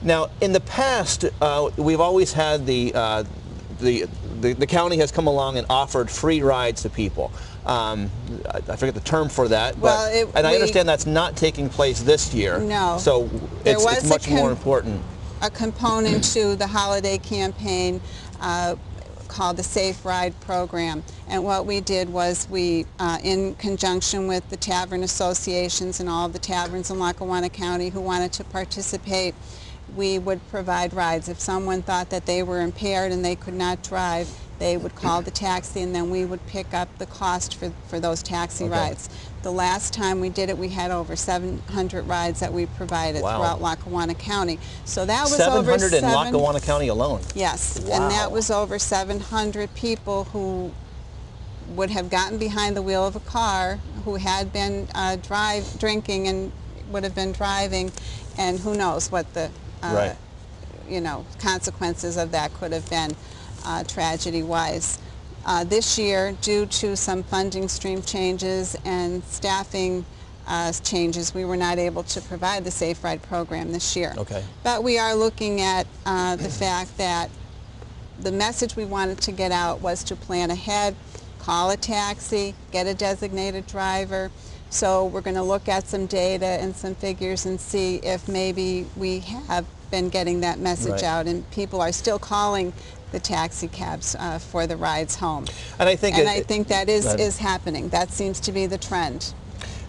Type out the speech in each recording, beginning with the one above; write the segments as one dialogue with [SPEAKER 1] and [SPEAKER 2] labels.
[SPEAKER 1] Now, in the past, we've always had the county has come along and offered free rides to people. I forget the term for that, but I understand that's not taking place this year.
[SPEAKER 2] No.
[SPEAKER 1] So it's much more important.
[SPEAKER 2] A component to the holiday campaign called the Safe Ride Program. And what we did was we, in conjunction with the tavern associations and all of the taverns in Lackawanna County who wanted to participate, we would provide rides. If someone thought that they were impaired and they could not drive, they would call the taxi, and then we would pick up the cost for those taxi rides. The last time we did it, we had over 700 rides that we provided throughout Lackawanna County. So that was
[SPEAKER 1] 700 in Lackawanna County alone?
[SPEAKER 2] Yes, and that was over 700 people who would have gotten behind the wheel of a car, who had been drinking and would have been driving, and who knows what the you know, consequences of that could have been tragedy-wise. This year, due to some funding stream changes and staffing changes, we were not able to provide the Safe Ride program this year. But we are looking at the fact that the message we wanted to get out was to plan ahead, call a taxi, get a designated driver. So we're going to look at some data and some figures and see if maybe we have been getting that message out, and people are still calling the taxi cabs for the rides home. And I think that is happening. That seems to be the trend.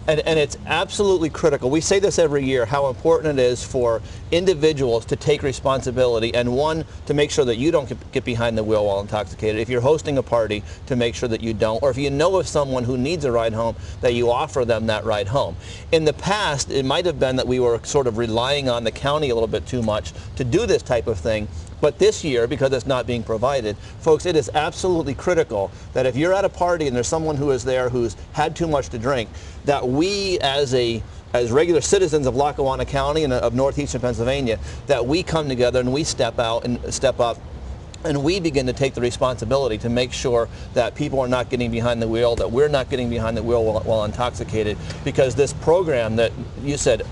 [SPEAKER 1] And it's absolutely critical. We say this every year, how important it is for individuals to take responsibility, and one, to make sure that you don't get behind the wheel while intoxicated. If you're hosting a party, to make sure that you don't, or if you know of someone who needs a ride home, that you offer them that ride home. In the past, it might have been that we were sort of relying on the county a little bit too much to do this type of thing. But this year, because it's not being provided, folks, it is absolutely critical that if you're at a party and there's someone who is there who's had too much to drink, that we as regular citizens of Lackawanna County and of northeastern Pennsylvania, that we come together and we step up and we begin to take the responsibility to make sure that people are not getting behind the wheel, that we're not getting behind the wheel while intoxicated, because this program that you said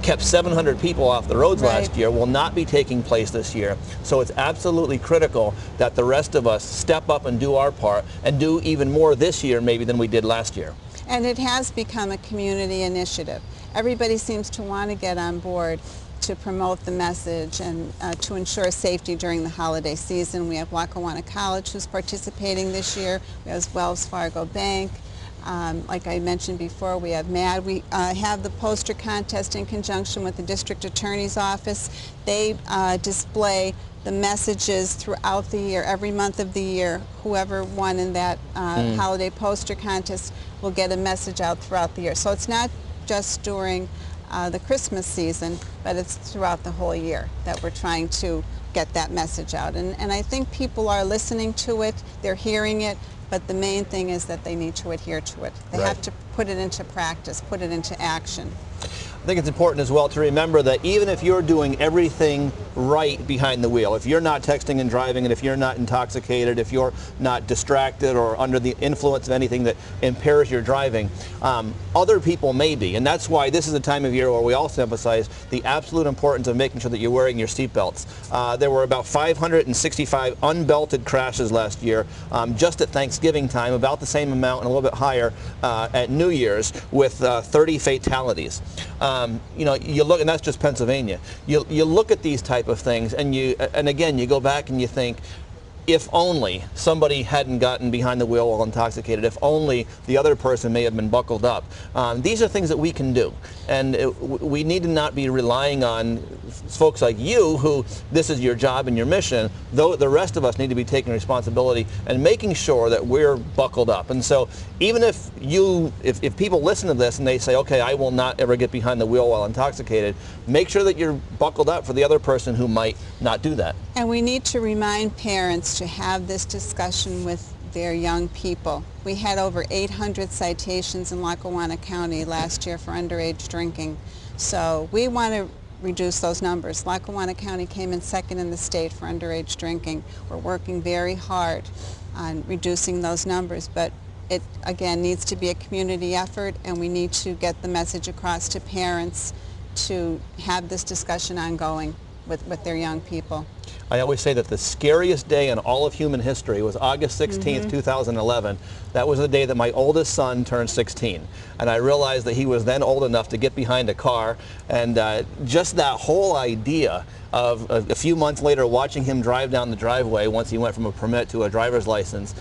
[SPEAKER 1] kept 700 people off the roads last year will not be taking place this year. So it's absolutely critical that the rest of us step up and do our part, and do even more this year maybe than we did last year.
[SPEAKER 2] And it has become a community initiative. Everybody seems to want to get on board to promote the message and to ensure safety during the holiday season. We have Lackawanna College who's participating this year. We have Wells Fargo Bank. Like I mentioned before, we have MAD. We have the poster contest in conjunction with the District Attorney's Office. They display the messages throughout the year, every month of the year. Whoever won in that holiday poster contest will get a message out throughout the year. So it's not just during the Christmas season, but it's throughout the whole year that we're trying to get that message out. And I think people are listening to it, they're hearing it, but the main thing is that they need to adhere to it. They have to put it into practice, put it into action.
[SPEAKER 1] I think it's important as well to remember that even if you're doing everything right behind the wheel, if you're not texting and driving, and if you're not intoxicated, if you're not distracted or under the influence of anything that impairs your driving, other people may be. And that's why this is a time of year where we also emphasize the absolute importance of making sure that you're wearing your seatbelts. There were about 565 unbelted crashes last year, just at Thanksgiving time, about the same amount and a little bit higher at New Year's, with 30 fatalities. You know, you look, and that's just Pennsylvania. You look at these type of things, and again, you go back and you think, if only somebody hadn't gotten behind the wheel while intoxicated, if only the other person may have been buckled up. These are things that we can do, and we need to not be relying on folks like you, who this is your job and your mission, though the rest of us need to be taking responsibility and making sure that we're buckled up. And so even if people listen to this and they say, okay, I will not ever get behind the wheel while intoxicated, make sure that you're buckled up for the other person who might not do that.
[SPEAKER 2] And we need to remind parents to have this discussion with their young people. We had over 800 citations in Lackawanna County last year for underage drinking. So we want to reduce those numbers. Lackawanna County came in second in the state for underage drinking. We're working very hard on reducing those numbers, but it again needs to be a community effort, and we need to get the message across to parents to have this discussion ongoing. with their young people.
[SPEAKER 1] I always say that the scariest day in all of human history was August 16th, 2011. That was the day that my oldest son turned 16. And I realized that he was then old enough to get behind a car. And just that whole idea of a few months later watching him drive down the driveway once he went from a permit to a driver's license,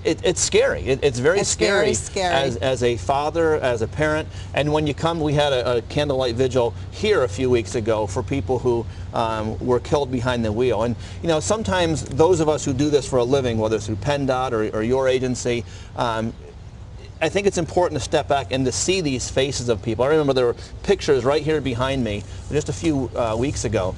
[SPEAKER 1] it's scary. It's very scary as a father, as a parent. And when you come, we had a candlelight vigil here a few weeks ago for people who were killed behind the wheel. And you know, sometimes those of us who do this for a living, whether it's through PennDot or your agency, I think it's important to step back and to see these faces of people. I remember there were pictures right here behind me just a few weeks ago,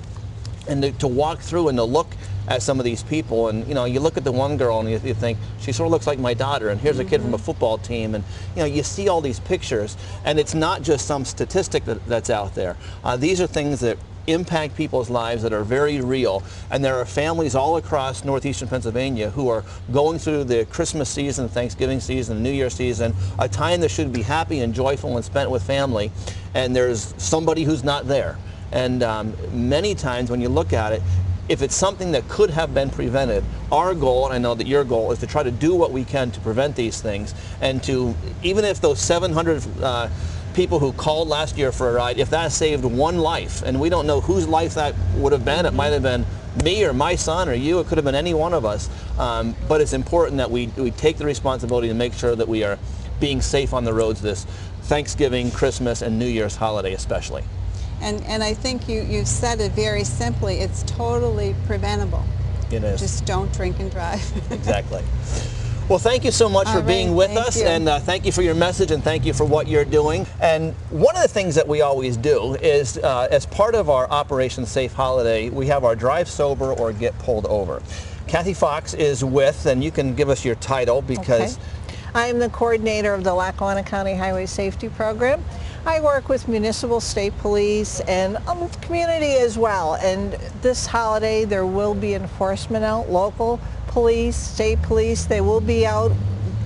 [SPEAKER 1] and to walk through and to look at some of these people, and you know, you look at the one girl and you think she sort of looks like my daughter, and here's a kid from a football team, and you know, you see all these pictures, and it's not just some statistic that's out there. These are things that impact people's lives that are very real, and there are families all across northeastern Pennsylvania who are going through the Christmas season, Thanksgiving season, New Year season, a time that should be happy and joyful and spent with family, and there's somebody who's not there. And many times when you look at it, if it's something that could have been prevented, our goal, and I know that your goal, is to try to do what we can to prevent these things, and to, even if those 700 people who called last year for a ride, if that saved one life, and we don't know whose life that would have been, it might have been me or my son or you, it could have been any one of us, but it's important that we take the responsibility to make sure that we are being safe on the roads this Thanksgiving, Christmas, and New Year's holiday especially.
[SPEAKER 2] And I think you said it very simply. It's totally preventable.
[SPEAKER 1] It is.
[SPEAKER 2] Just don't drink and drive.
[SPEAKER 1] Exactly. Well, thank you so much for being with us, and thank you for your message, and thank you for what you're doing. And one of the things that we always do is, as part of our Operation Safe Holiday, we have our Drive Sober or Get Pulled Over. Kathy Fox is with, and you can give us your title because...
[SPEAKER 3] Okay. I am the coordinator of the Lackawanna County Highway Safety Program. I work with municipal, state police, and community as well. And this holiday there will be enforcement out, local police, state police. They will be out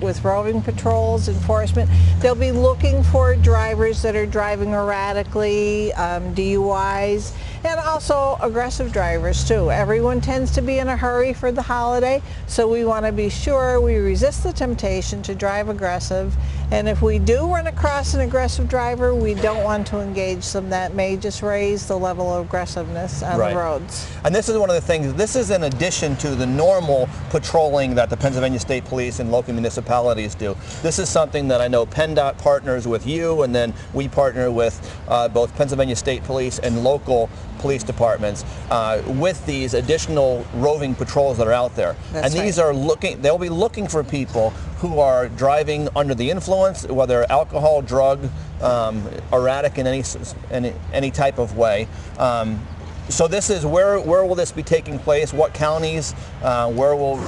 [SPEAKER 3] with roving patrols, enforcement. They'll be looking for drivers that are driving erratically, DUIs, and also aggressive drivers too. Everyone tends to be in a hurry for the holiday, so we want to be sure we resist the temptation to drive aggressive. And if we do run across an aggressive driver, we don't want to engage them. That may just raise the level of aggressiveness on the roads.
[SPEAKER 1] And this is one of the things, this is in addition to the normal patrolling that the Pennsylvania State Police and local municipalities do. This is something that I know PennDOT partners with you, and then we partner with both Pennsylvania State Police and local police departments with these additional roving patrols that are out there. And these are looking, they'll be looking for people who are driving under the influence, whether alcohol, drug, erratic in any type of way. So this is, where will this be taking place? What counties? Where will,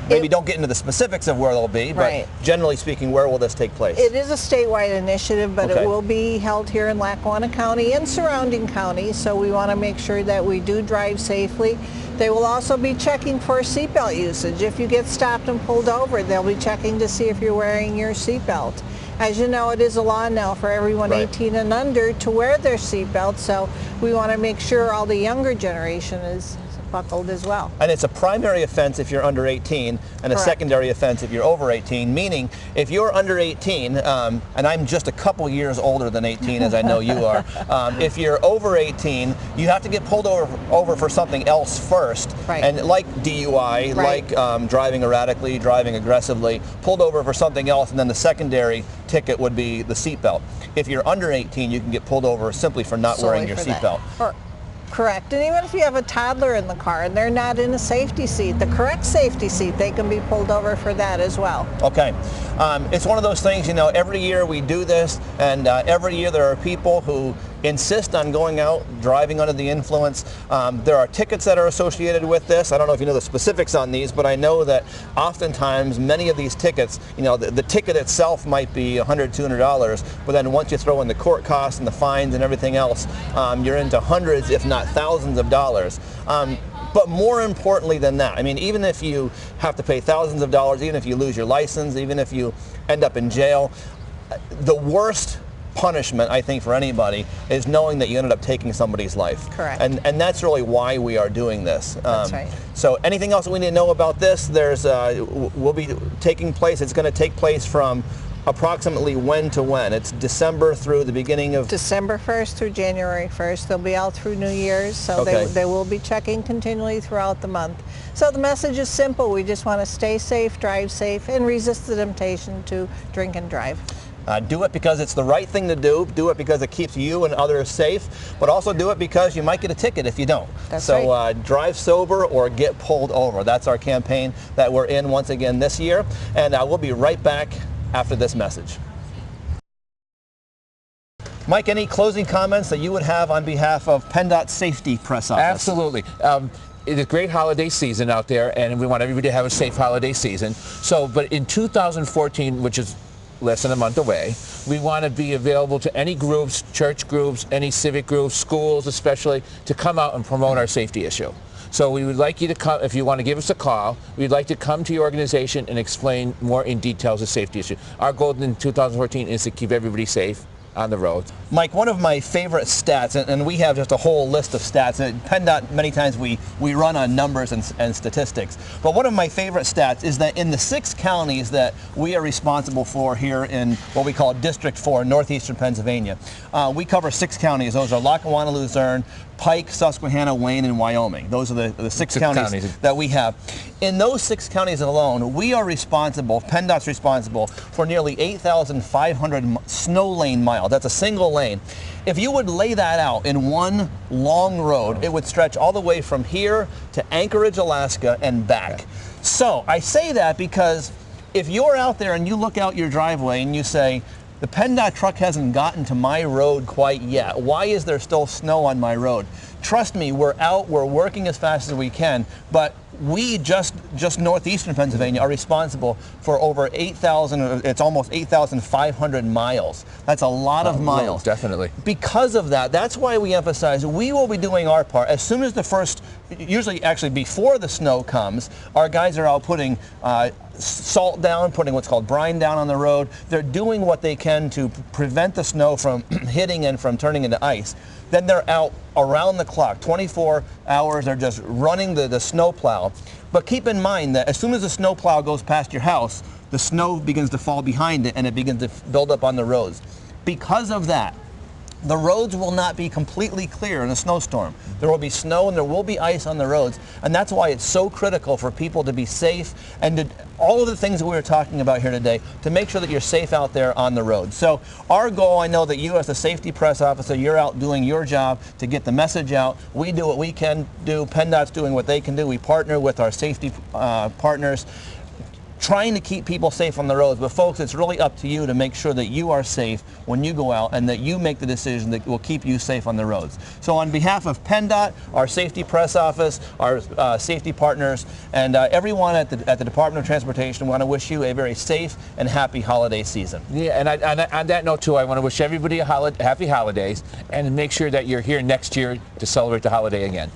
[SPEAKER 1] maybe don't get into the specifics of where they'll be, but generally speaking, where will this take place?
[SPEAKER 3] It is a statewide initiative, but it will be held here in Lackawanna County and surrounding counties, so we want to make sure that we do drive safely. They will also be checking for seatbelt usage. If you get stopped and pulled over, they'll be checking to see if you're wearing your seatbelt. As you know, it is a law now for everyone 18 and under to wear their seatbelt, so we want to make sure all the younger generation is buckled as well.
[SPEAKER 1] And it's a primary offense if you're under 18 and a secondary offense if you're over 18, meaning if you're under 18, and I'm just a couple years older than 18 as I know you are, if you're over 18, you have to get pulled over for something else first, and like DUI, like driving erratically, driving aggressively, pulled over for something else, and then the secondary ticket would be the seatbelt. If you're under 18, you can get pulled over simply for not wearing your seatbelt.
[SPEAKER 3] Correct. And even if you have a toddler in the car and they're not in a safety seat, the correct safety seat, they can be pulled over for that as well.
[SPEAKER 1] Okay. It's one of those things, you know, every year we do this, and every year there are people who insist on going out driving under the influence. There are tickets that are associated with this. I don't know if you know the specifics on these, but I know that oftentimes many of these tickets, you know, the ticket itself might be $100, $200, but then once you throw in the court costs and the fines and everything else, you're into hundreds, if not thousands of dollars. But more importantly than that, I mean, even if you have to pay thousands of dollars, even if you lose your license, even if you end up in jail, the worst punishment, I think, for anybody is knowing that you ended up taking somebody's life.
[SPEAKER 3] Correct.
[SPEAKER 1] And that's really why we are doing this.
[SPEAKER 3] That's right.
[SPEAKER 1] So anything else that we need to know about this? There's will be taking place. It's going to take place from approximately when to when? It's December through the beginning of...
[SPEAKER 3] December 1st through January 1st. They'll be out through New Year's, so
[SPEAKER 1] Okay.
[SPEAKER 3] they will be checking continually throughout the month. So the message is simple. We just want to stay safe, drive safe, and resist the temptation to drink and drive.
[SPEAKER 1] Do it because it's the right thing to do. Do it because it keeps you and others safe, but also do it because you might get a ticket if you don't.
[SPEAKER 3] That's
[SPEAKER 1] so
[SPEAKER 3] right.
[SPEAKER 1] Drive sober or get pulled over. That's our campaign that we're in once again this year, and we'll be right back after this message. Mike, any closing comments that you would have on behalf of PennDOT Safety Press Office?
[SPEAKER 4] Absolutely. It is a great holiday season out there, and we want everybody to have a safe holiday season. But in 2014, which is less than a month away, we want to be available to any groups, church groups, any civic groups, schools especially, to come out and promote our safety issue. So we would like you to come, if you want to give us a call, we'd like to come to your organization and explain more in details the safety issue. Our goal in 2014 is to keep everybody safe on the road.
[SPEAKER 1] Mike, one of my favorite stats, and we have just a whole list of stats. At PennDOT, many times we run on numbers and statistics. But one of my favorite stats is that in the 6 counties that we are responsible for here in what we call District 4, northeastern Pennsylvania, we cover 6 counties. Those are Lackawanna, Luzerne, Pike, Susquehanna, Wayne, and Wyoming. Those are the 6 counties that we have. In those 6 counties alone, we are responsible, PennDOT's responsible, for nearly 8,500 snow lane miles. That's a single lane. If you would lay that out in one long road, it would stretch all the way from here to Anchorage, Alaska, and back. Okay. So I say that because if you're out there and you look out your driveway and you say, the PennDOT truck hasn't gotten to my road quite yet. Why is there still snow on my road? Trust me, we're out, we're working as fast as we can, but we just northeastern Pennsylvania are responsible for over 8,000, it's almost 8,500 miles. That's a lot of miles.
[SPEAKER 4] Definitely.
[SPEAKER 1] Because of that, that's why we emphasize we will be doing our part. As soon as the first, usually actually before the snow comes, our guys are out putting salt down, putting what's called brine down on the road. They're doing what they can to prevent the snow from hitting and from turning into ice. Then they're out around the clock, 24 hours, they're just running the snow plow. But keep in mind that as soon as the snow plow goes past your house, the snow begins to fall behind it and it begins to build up on the roads. Because of that, the roads will not be completely clear in a snowstorm. There will be snow and there will be ice on the roads, and that's why it's so critical for people to be safe and to all of the things that we were talking about here today to make sure that you're safe out there on the road. So our goal, I know that you as the safety press officer, you're out doing your job to get the message out. We do what we can do. PennDOT's doing what they can do. We partner with our safety partners, trying to keep people safe on the roads. But folks, it's really up to you to make sure that you are safe when you go out and that you make the decision that will keep you safe on the roads. So on behalf of PennDOT, our safety press office, our safety partners, and everyone at the Department of Transportation, we want to wish you a very safe and happy holiday season.
[SPEAKER 4] Yeah, and on that note too, I want to wish everybody a happy holidays and make sure that you're here next year to celebrate the holiday again.